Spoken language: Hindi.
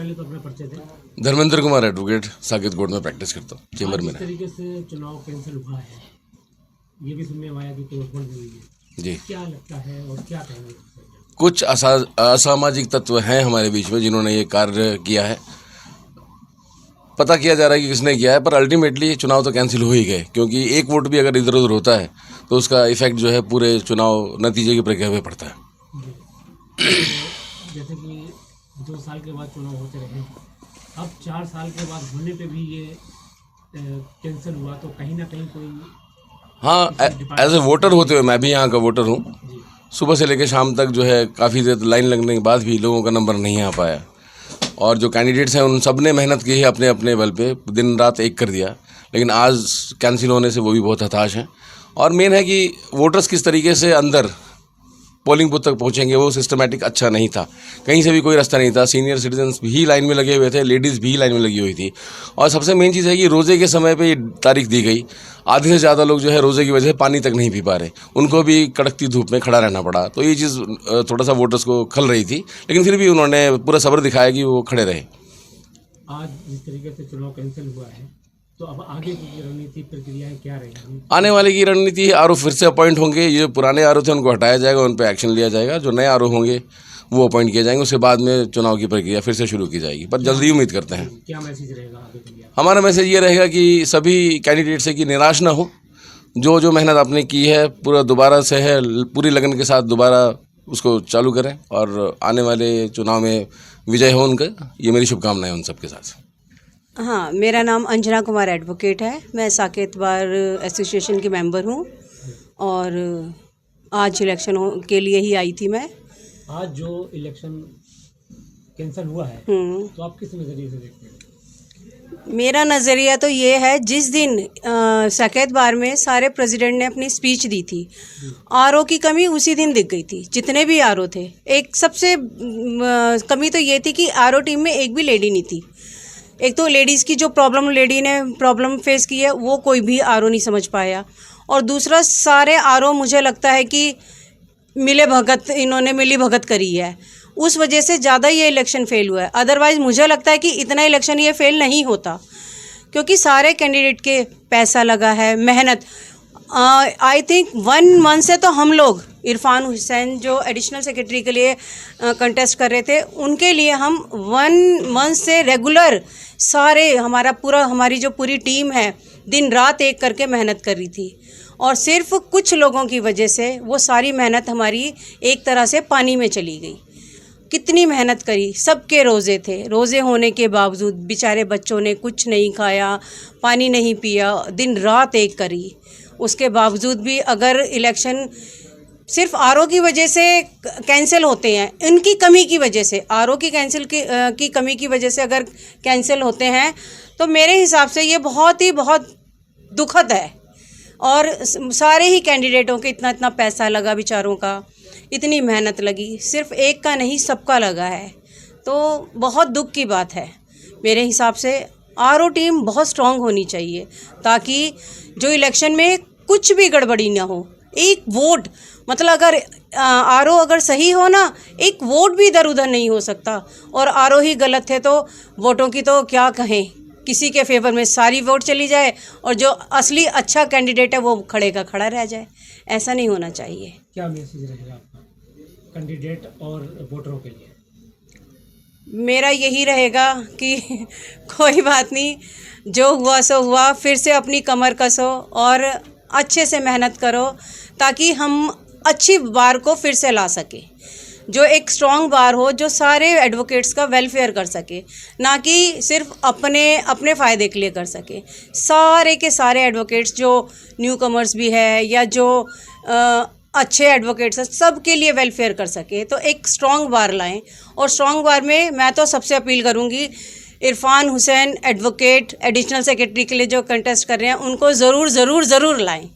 पहले तो अपने पर्चे थे। धर्मेंद्र कुमार एडवोकेट, साकेत कोर्ट में प्रैक्टिस करता हूँ, चेंबर में। जिस तरीके से चुनाव कैंसिल हुआ है, ये भी सुनने में आया कि तोड़फोड़ भी हुई है, जी, क्या लगता है और क्या कहेंगे? कुछ असामाजिक तत्व हैं हमारे बीच में जिन्होंने ये कार्य किया है। पता किया जा रहा है कि किसने किया है, पर अल्टीमेटली चुनाव तो कैंसिल हो ही गए, क्योंकि एक वोट भी अगर इधर उधर होता है तो उसका इफेक्ट जो है पूरे चुनाव नतीजे की प्रक्रिया में पड़ता है। जैसे कि 2 साल के बाद चुनाव होते रहे, अब 4 साल के बाद होने पे भी ये कैंसिल हुआ, तो कहीं ना कहीं कोई, हाँ, एज ए वोटर होते हुए मैं भी यहाँ का वोटर हूँ। जी, सुबह से लेकर शाम तक जो है काफ़ी देर लाइन लगने के बाद भी लोगों का नंबर नहीं आ पाया, और जो कैंडिडेट्स हैं उन सब ने मेहनत की है अपने अपने बल पे, दिन रात एक कर दिया, लेकिन आज कैंसिल होने से वो भी बहुत हताश हैं। और मेन है कि वोटर्स किस तरीके से अंदर पोलिंग बूथ तक पहुंचेंगे, वो सिस्टमेटिक अच्छा नहीं था, कहीं से भी कोई रास्ता नहीं था। सीनियर सिटीजन्स भी लाइन में लगे हुए थे, लेडीज़ भी लाइन में लगी हुई थी, और सबसे मेन चीज़ है कि रोज़े के समय पे ये तारीख दी गई, आधे से ज़्यादा लोग जो है रोज़े की वजह से पानी तक नहीं पी पा रहे, उनको भी कड़कती धूप में खड़ा रहना पड़ा। तो ये चीज़ थोड़ा सा वोटर्स को खल रही थी, लेकिन फिर भी उन्होंने पूरा सब्र दिखाया कि वो खड़े रहे। आज जिस तरीके से चुनाव कैंसिल हुआ है, तो अब आगे की रणनीति प्रक्रियाएं क्या रहेंगी? आने वाले की रणनीति, आरओ फिर से अपॉइंट होंगे, ये पुराने आरओ थे उनको हटाया जाएगा, उन पर एक्शन लिया जाएगा, जो नए आरओ होंगे वो अपॉइंट किए जाएंगे, उसके बाद में चुनाव की प्रक्रिया फिर से शुरू की जाएगी, पर जल्दी उम्मीद करते हैं। क्या मैसेज रहेगा आगे के लिए? हमारा मैसेज ये रहेगा कि सभी कैंडिडेट से कि निराश ना हो, जो मेहनत आपने की है पूरा दोबारा से है, पूरी लगन के साथ दोबारा उसको चालू करें, और आने वाले चुनाव में विजय हो उनका, ये मेरी शुभकामनाएं उन सबके साथ। हाँ, मेरा नाम अंजना कुमार एडवोकेट है। मैं साकेत बार एसोसिएशन की मेंबर हूँ, और आज इलेक्शन के लिए ही आई थी मैं। आज जो इलेक्शन कैंसिल हुआ है, तो आप किस नज़रिए से देखते हैं? मेरा नज़रिया तो ये है, जिस दिन साकेत बार में सारे प्रेसिडेंट ने अपनी स्पीच दी थी, आरओ की कमी उसी दिन दिख गई थी, जितने भी आरओ थे। एक सबसे कमी तो ये थी कि आरओ टीम में एक भी लेडी नहीं थी। एक तो लेडीज़ की जो लेडी ने प्रॉब्लम फेस की है, वो कोई भी आरओ नहीं समझ पाया, और दूसरा सारे आरओ मुझे लगता है कि इन्होंने मिली भगत करी है, उस वजह से ज़्यादा ये इलेक्शन फेल हुआ है। अदरवाइज़ मुझे लगता है कि इतना इलेक्शन ये फेल नहीं होता, क्योंकि सारे कैंडिडेट के पैसा लगा है, मेहनत। आई थिंक 1 मंथ से तो हम लोग, इरफान हुसैन जो एडिशनल सेक्रेटरी के लिए कंटेस्ट कर रहे थे, उनके लिए हम 1 मंथ से रेगुलर सारे हमारी जो पूरी टीम है, दिन रात एक करके मेहनत कर रही थी, और सिर्फ कुछ लोगों की वजह से वो सारी मेहनत हमारी एक तरह से पानी में चली गई। कितनी मेहनत करी, सबके रोज़े थे, रोज़े होने के बावजूद बेचारे बच्चों ने कुछ नहीं खाया, पानी नहीं पिया, दिन रात एक करी, उसके बावजूद भी अगर इलेक्शन सिर्फ आरओ की वजह से कैंसिल होते हैं, इनकी कमी की वजह से, आरओ की की कमी की वजह से अगर कैंसिल होते हैं, तो मेरे हिसाब से ये बहुत दुखद है। और सारे ही कैंडिडेटों के इतना पैसा लगा, बेचारों का इतनी मेहनत लगी, सिर्फ एक का नहीं सबका लगा है, तो बहुत दुख की बात है। मेरे हिसाब से आरओ टीम बहुत स्ट्रांग होनी चाहिए, ताकि जो इलेक्शन में कुछ भी गड़बड़ी ना हो। एक वोट, मतलब अगर आरओ अगर सही हो ना, एक वोट भी इधर उधर नहीं हो सकता, और आरओ ही गलत है तो वोटों की तो क्या कहें, किसी के फेवर में सारी वोट चली जाए, और जो असली अच्छा कैंडिडेट है वो खड़े का खड़ा रह जाए। ऐसा नहीं होना चाहिए। क्या मैसेज रहेगा आपका कैंडिडेट और वोटरों के लिए? मेरा यही रहेगा कि कोई बात नहीं, जो हुआ सो हुआ, फिर से अपनी कमर कसो और अच्छे से मेहनत करो, ताकि हम अच्छी बार को फिर से ला सके, जो एक स्ट्रॉन्ग बार हो, जो सारे एडवोकेट्स का वेलफेयर कर सके, ना कि सिर्फ अपने फ़ायदे के लिए कर सके। सारे के सारे एडवोकेट्स, जो न्यू कमर्स भी है या जो अच्छे एडवोकेट्स हैं, सब के लिए वेलफेयर कर सके, तो एक स्ट्रॉन्ग बार लाएं। और स्ट्रॉन्ग बार में मैं तो सबसे अपील करूंगी, Irfan Hussain advocate additional secretary के लिए जो कंटेस्ट कर रहे हैं, उनको ज़रूर लाएं।